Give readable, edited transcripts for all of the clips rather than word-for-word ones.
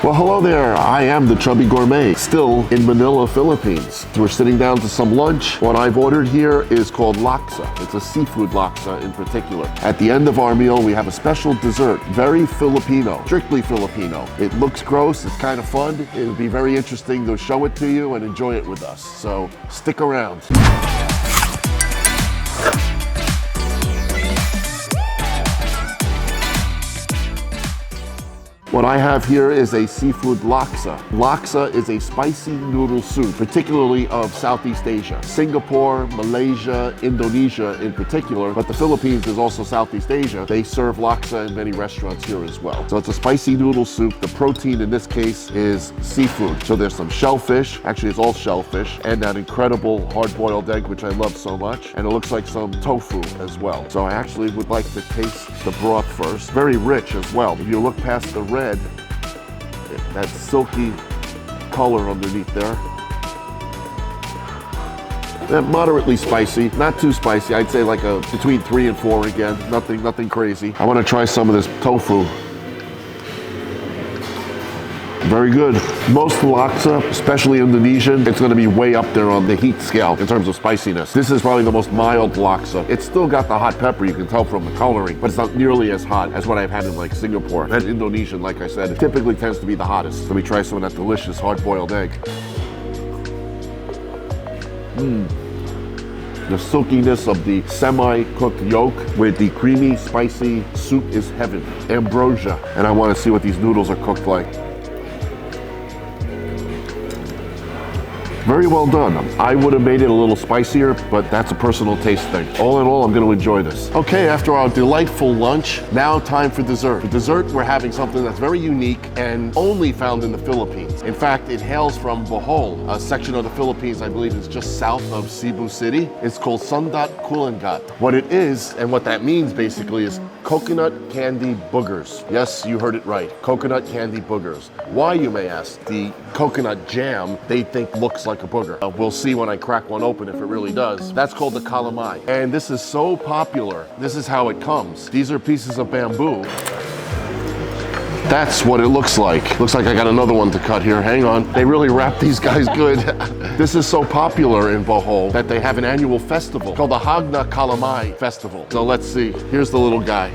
Well, hello there. I am the Chubby Gourmet, still in Manila, Philippines. We're sitting down to some lunch. What I've ordered here is called laksa. It's a seafood laksa in particular. At the end of our meal, we have a special dessert, very Filipino, strictly Filipino. It looks gross, it's kind of fun. It would be very interesting to show it to you and enjoy it with us. So stick around. What I have here is a seafood laksa. Laksa is a spicy noodle soup, particularly of Southeast Asia. Singapore, Malaysia, Indonesia in particular, but the Philippines is also Southeast Asia. They serve laksa in many restaurants here as well. So it's a spicy noodle soup. The protein in this case is seafood. So there's some shellfish, actually it's all shellfish, and that incredible hard-boiled egg, which I love so much. And it looks like some tofu as well. So I actually would like to taste the broth first. Very rich as well. If you look past the red, that silky color underneath there. Moderately spicy, not too spicy. I'd say like a between 3 and 4 again. Nothing crazy. I want to try some of this tofu. Very good. Most laksa, especially Indonesian, it's going to be way up there on the heat scale in terms of spiciness. This is probably the most mild laksa. It's still got the hot pepper, you can tell from the coloring, but it's not nearly as hot as what I've had in like Singapore. And Indonesian, like I said, it typically tends to be the hottest. So we try some of that delicious hard-boiled egg. The silkiness of the semi-cooked yolk with the creamy, spicy soup is heaven. Ambrosia. And I want to see what these noodles are cooked like. Very well done. I would have made it a little spicier, but that's a personal taste thing. All in all, I'm going to enjoy this. Okay, after our delightful lunch, now time for dessert. For dessert, we're having something that's very unique and only found in the Philippines. In fact, it hails from Bohol, a section of the Philippines I believe is just south of Cebu City. It's called Sundot kulangot. What it is, and what that means basically, is coconut candy boogers. Yes, you heard it right. Coconut candy boogers. Why, you may ask? The coconut jam they think looks like a booger. We'll see when I crack one open if it really does. That's called the calamay. And this is so popular. This is how it comes. These are pieces of bamboo. That's what it looks like. Looks like I got another one to cut here. Hang on. They really wrap these guys good. This is so popular in Bohol that they have an annual festival called the Hagna Calamay Festival. So let's see. Here's the little guy.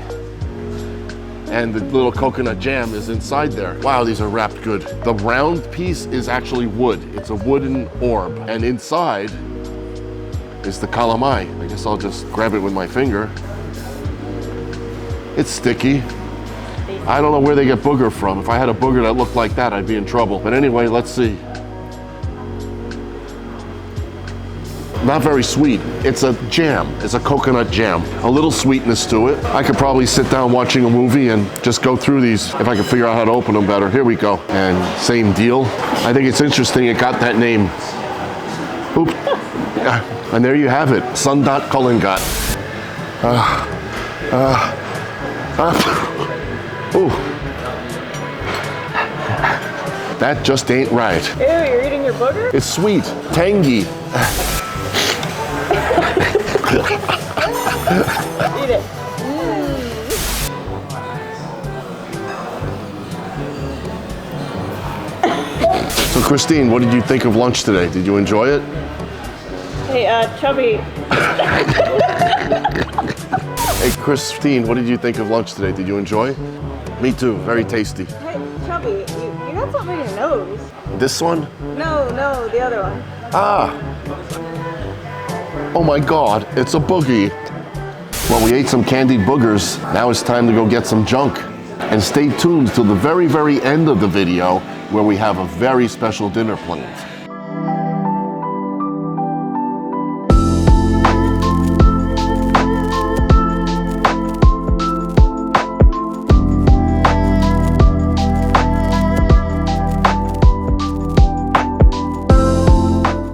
And the little coconut jam is inside there. Wow, these are wrapped good. The round piece is actually wood. It's a wooden orb. And inside is the calamay. I guess I'll just grab it with my finger. It's sticky. I don't know where they get booger from. If I had a booger that looked like that, I'd be in trouble. But anyway, let's see. Not very sweet. It's a jam. It's a coconut jam. A little sweetness to it. I could probably sit down watching a movie and just go through these if I could figure out how to open them better. Here we go. And same deal. I think it's interesting it got that name. Oop. And there you have it. Sundot kulangot. Ooh. That just ain't right. Ew, you're eating your booger? It's sweet, tangy. Eat it. So Christine, what did you think of lunch today? Did you enjoy it? Hey, Chubby. Hey Christine, what did you think of lunch today? Did you enjoy? Me too, very tasty. Hey, Chubby, you got something in your nose. This one? No, the other one. Ah. Oh my God, it's a boogie. Well, we ate some candied boogers. Now it's time to go get some junk. And stay tuned till the very, very end of the video where we have a very special dinner planned.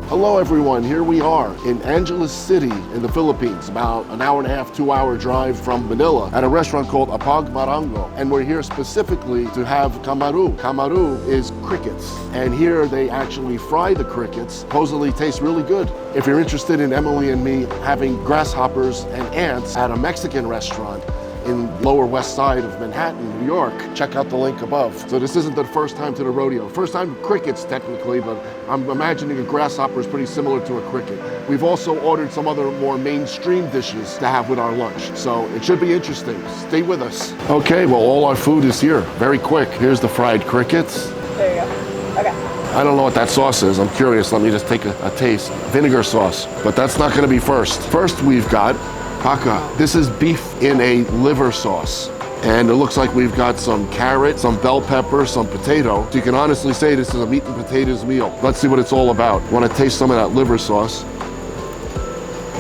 Hello everyone, here we are in Angeles City in the Philippines, about an hour and a half, 2-hour drive from Manila, at a restaurant called Apag Marango. And we're here specifically to have kamaru. Kamaru is crickets. And here they actually fry the crickets. Supposedly tastes really good. If you're interested in Emily and me having grasshoppers and ants at a Mexican restaurant in Lower West Side of Manhattan, New York, check out the link above. So this isn't the first time to the rodeo. First time crickets technically, but I'm imagining a grasshopper is pretty similar to a cricket. We've also ordered some other more mainstream dishes to have with our lunch. So it should be interesting. Stay with us. Okay, well, all our food is here. Very quick. Here's the fried crickets. There you go. Okay. I don't know what that sauce is. I'm curious. Let me just take a taste. Vinegar sauce, but that's not gonna be first. First, we've got haka. This is beef in a liver sauce. And it looks like we've got some carrot, some bell pepper, some potato. So you can honestly say this is a meat and potatoes meal. Let's see what it's all about. Want to taste some of that liver sauce.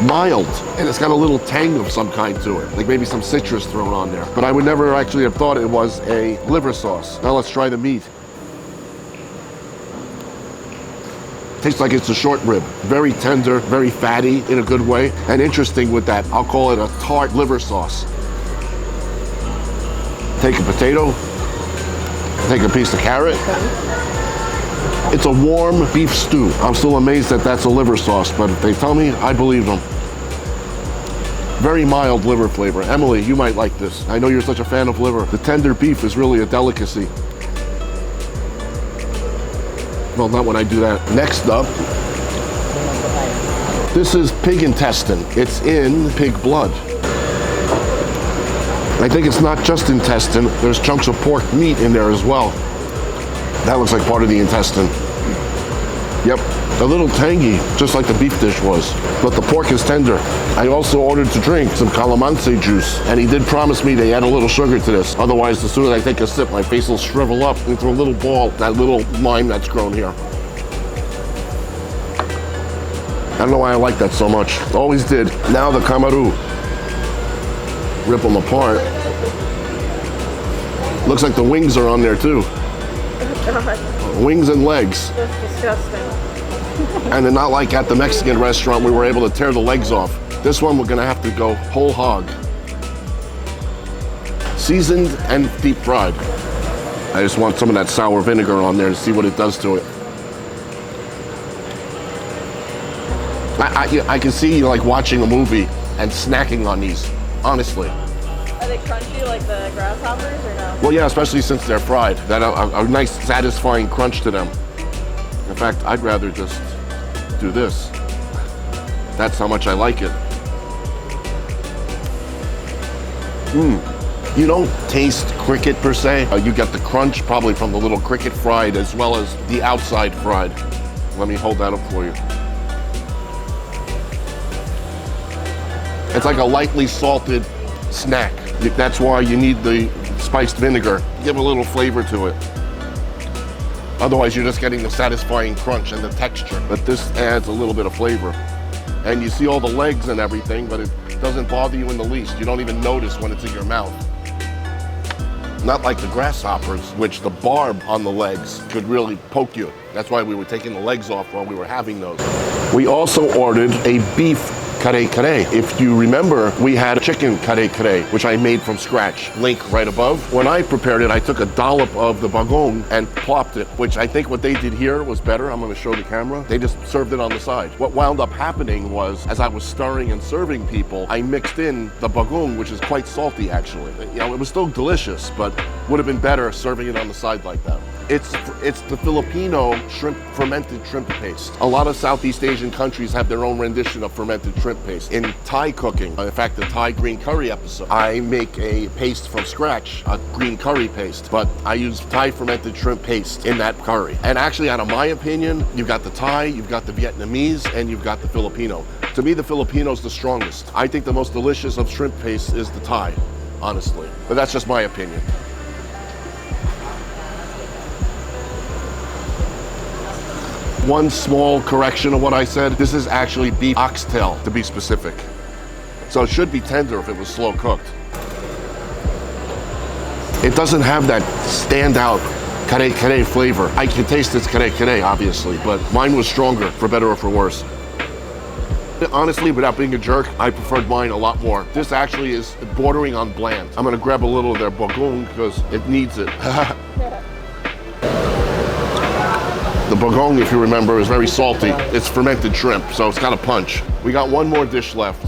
Mild, and it's got a little tang of some kind to it, like maybe some citrus thrown on there. But I would never actually have thought it was a liver sauce. Now let's try the meat. Tastes like it's a short rib. Very tender, very fatty in a good way. And interesting with that, I'll call it a tart liver sauce. Take a potato, take a piece of carrot. It's a warm beef stew. I'm still amazed that that's a liver sauce, but if they tell me, I believe them. Very mild liver flavor. Emily, you might like this. I know you're such a fan of liver. The tender beef is really a delicacy. Well, not when I do that. Next up, this is pig intestine. It's in pig blood. I think it's not just intestine. There's chunks of pork meat in there as well. That looks like part of the intestine. Yep, a little tangy, just like the beef dish was. But the pork is tender. I also ordered to drink some calamansi juice, and he did promise me they add a little sugar to this. Otherwise, as soon as I take a sip, my face will shrivel up into a little ball, that little lime that's grown here. I don't know why I like that so much. Always did. Now the kamaru. Rip them apart. Looks like the wings are on there too. Wings and legs. That's disgusting. And they're not like at the Mexican restaurant we were able to tear the legs off. This one we're gonna have to go whole hog. Seasoned and deep fried. I just want some of that sour vinegar on there to see what it does to it. I can see you like watching a movie and snacking on these, honestly. Are they crunchy like the grasshoppers or no? Well, yeah, especially since they're fried. That a nice, satisfying crunch to them. In fact, I'd rather just do this. That's how much I like it. You don't taste cricket per se. You get the crunch probably from the little cricket fried as well as the outside fried. Let me hold that up for you. It's like a lightly salted snack. That's why you need the spiced vinegar. Give a little flavor to it. Otherwise, you're just getting the satisfying crunch and the texture. But this adds a little bit of flavor. And you see all the legs and everything, but it doesn't bother you in the least. You don't even notice when it's in your mouth. Not like the grasshoppers, which the barb on the legs could really poke you. That's why we were taking the legs off while we were having those. We also ordered a beef kare kare. If you remember, we had chicken kare kare, which I made from scratch. Link right above. When I prepared it, I took a dollop of the bagoong and plopped it, which I think what they did here was better. I'm gonna show the camera. They just served it on the side. What wound up happening was, as I was stirring and serving people, I mixed in the bagoong, which is quite salty actually. You know, it was still delicious, but would have been better serving it on the side like that. It's the Filipino fermented shrimp paste. A lot of Southeast Asian countries have their own rendition of fermented shrimp paste. In Thai cooking, in fact, the Thai green curry episode, I make a paste from scratch, a green curry paste, but I use Thai fermented shrimp paste in that curry. And actually, out of my opinion, you've got the Thai, you've got the Vietnamese, and you've got the Filipino. To me, the Filipino's the strongest. I think the most delicious of shrimp paste is the Thai, honestly. But that's just my opinion. One small correction of what I said. This is actually beef oxtail, to be specific. So it should be tender if it was slow cooked. It doesn't have that standout kare kare flavor. I can taste its kare kare, obviously, but mine was stronger, for better or for worse. Honestly, without being a jerk, I preferred mine a lot more. This actually is bordering on bland. I'm gonna grab a little of their bagoong because it needs it. The bagoong, if you remember, is very salty. It's fermented shrimp, so it's got a punch. We got one more dish left.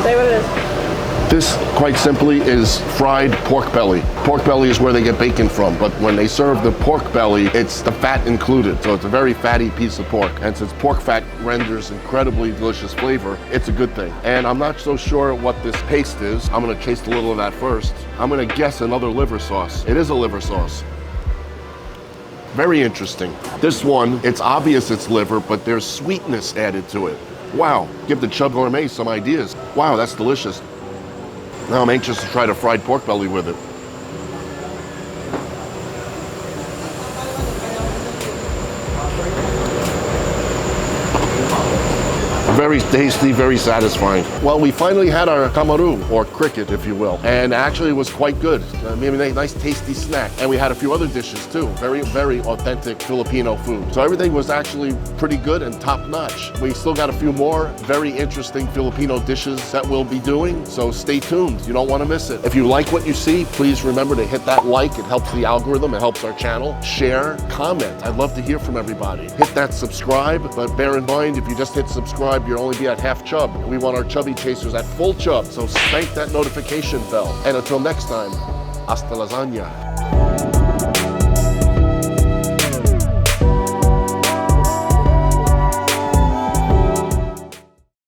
Say what it is. This, quite simply, is fried pork belly. Pork belly is where they get bacon from, but when they serve the pork belly, it's the fat included. So it's a very fatty piece of pork. And since pork fat renders incredibly delicious flavor, it's a good thing. And I'm not so sure what this paste is. I'm gonna taste a little of that first. I'm gonna guess another liver sauce. It is a liver sauce. Very interesting. This one, it's obvious it's liver, but there's sweetness added to it. Wow, give the Chubby Gourmet some ideas. Wow, that's delicious. Now I'm anxious to try the fried pork belly with it. Very tasty, very satisfying. Well, we finally had our kamaru, or cricket, if you will, and actually it was quite good. Maybe a nice tasty snack. And we had a few other dishes too. Very, very authentic Filipino food. So everything was actually pretty good and top notch. We still got a few more very interesting Filipino dishes that we'll be doing, so stay tuned. You don't want to miss it. If you like what you see, please remember to hit that like. It helps the algorithm, it helps our channel. Share, comment. I'd love to hear from everybody. Hit that subscribe, but bear in mind, if you just hit subscribe, you'll only be at half chub. We want our chubby chasers at full chub, so spank that notification bell. And until next time, hasta lasagna.